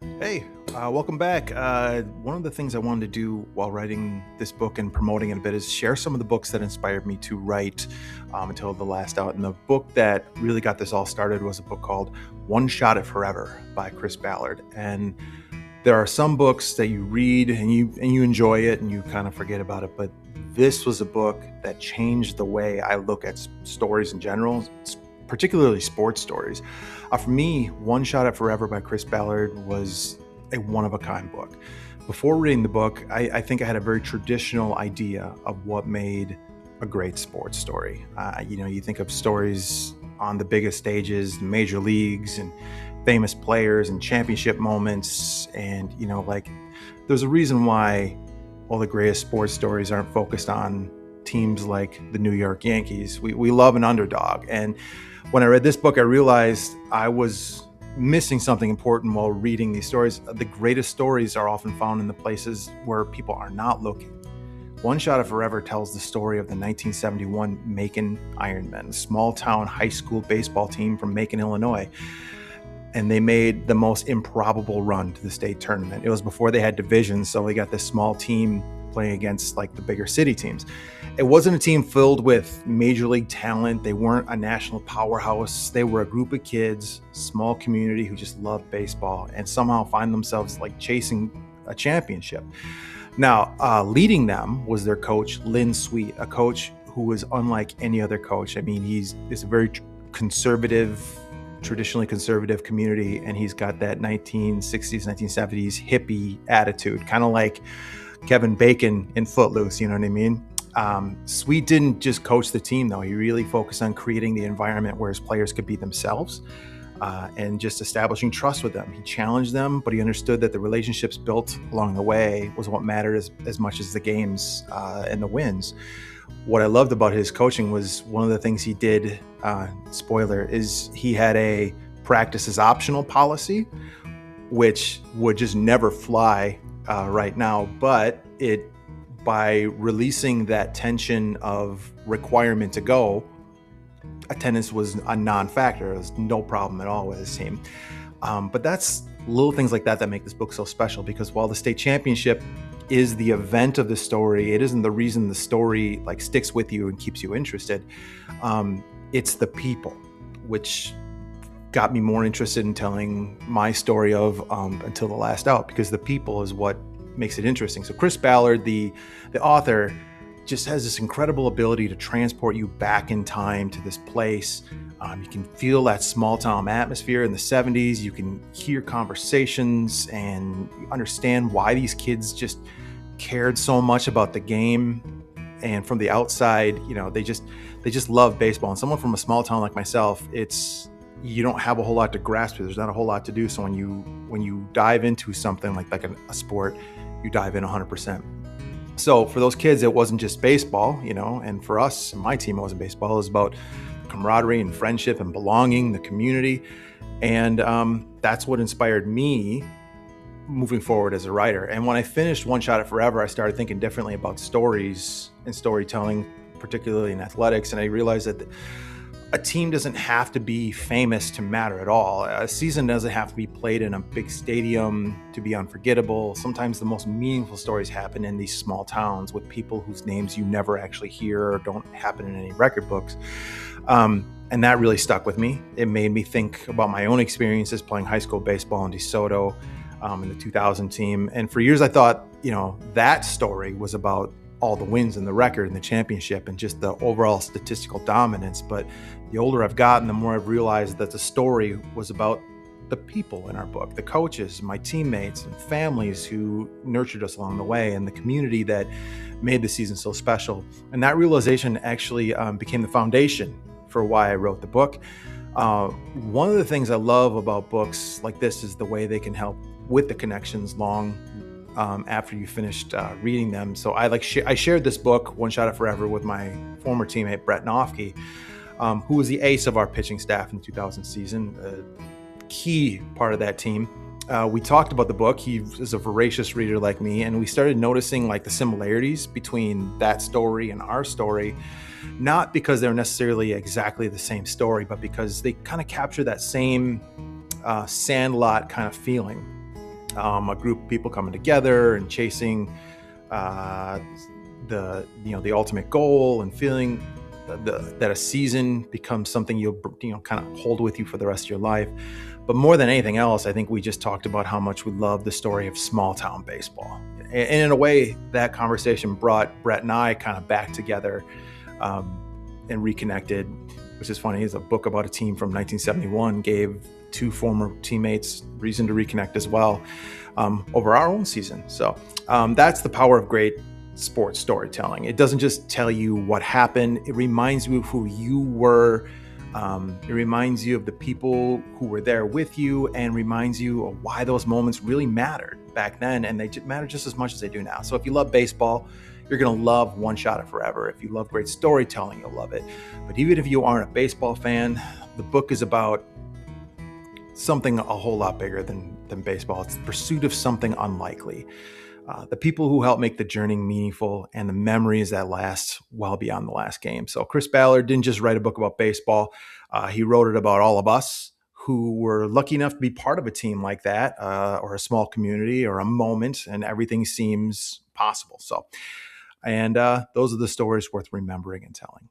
Hey, welcome back. One of the things I wanted to do while writing this book and promoting it a bit is share some of the books that inspired me to write until the last out. And the book that really got this all started was a book called One Shot at Forever by Chris Ballard. And there are some books that you read and you enjoy it and you kind of forget about it, but this was a book that changed the way I look at stories in general, particularly sports stories. For me, One Shot at Forever by Chris Ballard was a one-of-a-kind book. Before reading the book, I think I had a very traditional idea of what made a great sports story. You think of stories on the biggest stages, major leagues, and famous players and championship moments. And, there's a reason why all the greatest sports stories aren't focused on teams like the New York Yankees. We love an underdog. And when I read this book, I realized I was missing something important while reading these stories. The greatest stories are often found in the places where people are not looking. One Shot at Forever tells the story of the 1971 Macon Ironmen, a small-town high school baseball team from Macon, Illinois. And they made the most improbable run to the state tournament. It was before they had divisions, so they got this small team playing against the bigger city teams. It wasn't a team filled with major league talent. They weren't a national powerhouse. They were a group of kids, small community who just loved baseball and somehow find themselves chasing a championship. Now, leading them was their coach, Lynn Sweet, a coach who was unlike any other coach. I mean, he's a very traditionally conservative community, and he's got that 1960s, 1970s hippie attitude, kind of like Kevin Bacon in Footloose, you know what I mean? Sweet didn't just coach the team, though. He really focused on creating the environment where his players could be themselves and just establishing trust with them. He challenged them, but he understood that the relationships built along the way was what mattered as much as the games and the wins. What I loved about his coaching was one of the things he did, spoiler, is he had a practice as optional policy, which would just never fly right now, but by releasing that tension of requirement to go, attendance was a non-factor. It was no problem at all with his team. But that's little things like that make this book so special, because while the state championship is the event of the story, it isn't the reason the story sticks with you and keeps you interested. It's the people, which got me more interested in telling my story of Until the Last Out, because the people is what makes it interesting. So Chris Ballard, the author, just has this incredible ability to transport you back in time to this place. You can feel that small town atmosphere in the 70s. You can hear conversations and understand why these kids just cared so much about the game. And from the outside, they just love baseball. And someone from a small town like myself, you don't have a whole lot to grasp. There's not a whole lot to do. So when you dive into something like a sport, you dive in 100%. So for those kids, it wasn't just baseball, and for us and my team, it wasn't baseball. It was about camaraderie and friendship and belonging, the community. And that's what inspired me moving forward as a writer. And when I finished One Shot at Forever, I started thinking differently about stories and storytelling, particularly in athletics. And I realized that a team doesn't have to be famous to matter at all. A season doesn't have to be played in a big stadium to be unforgettable. Sometimes the most meaningful stories happen in these small towns with people whose names you never actually hear or don't happen in any record books. And that really stuck with me. It made me think about my own experiences playing high school baseball in DeSoto in the 2000 team. And for years I thought, that story was about all the wins and the record and the championship and just the overall statistical dominance. But the older I've gotten, the more I've realized that the story was about the people in our book, the coaches, my teammates and families who nurtured us along the way, and the community that made the season so special. And that realization actually became the foundation for why I wrote the book. One of the things I love about books like this is the way they can help with the connections long after you finished reading them. So I shared this book, One Shot at Forever, with my former teammate, Brett Nofke, who was the ace of our pitching staff in the 2000 season, a key part of that team. We talked about the book. He is a voracious reader like me, and we started noticing the similarities between that story and our story, not because they're necessarily exactly the same story, but because they kind of capture that same Sandlot kind of feeling. a group of people coming together and chasing uh, the ultimate goal, and feeling that a season becomes something you'll kind of hold with you for the rest of your life. But more than anything else, I think we just talked about how much we love the story of small town baseball. And in a way, that conversation brought Brett and I kind of back together, and reconnected, which is funny. It's a book about a team from 1971 gave two former teammates reason to reconnect as well, over our own season. So that's the power of great sports storytelling. It doesn't just tell you what happened, it reminds you of who you were. It reminds you of the people who were there with you, and reminds you of why those moments really mattered back then, and they matter just as much as they do now. So if you love baseball, you're going to love One Shot of Forever. If you love great storytelling, you'll love it. But even if you aren't a baseball fan, the book is about something a whole lot bigger than baseball. It's the pursuit of something unlikely. The people who help make the journey meaningful, and the memories that last well beyond the last game. So Chris Ballard didn't just write a book about baseball. He wrote it about all of us who were lucky enough to be part of a team like that, or a small community, or a moment, and everything seems possible. So, and those are the stories worth remembering and telling.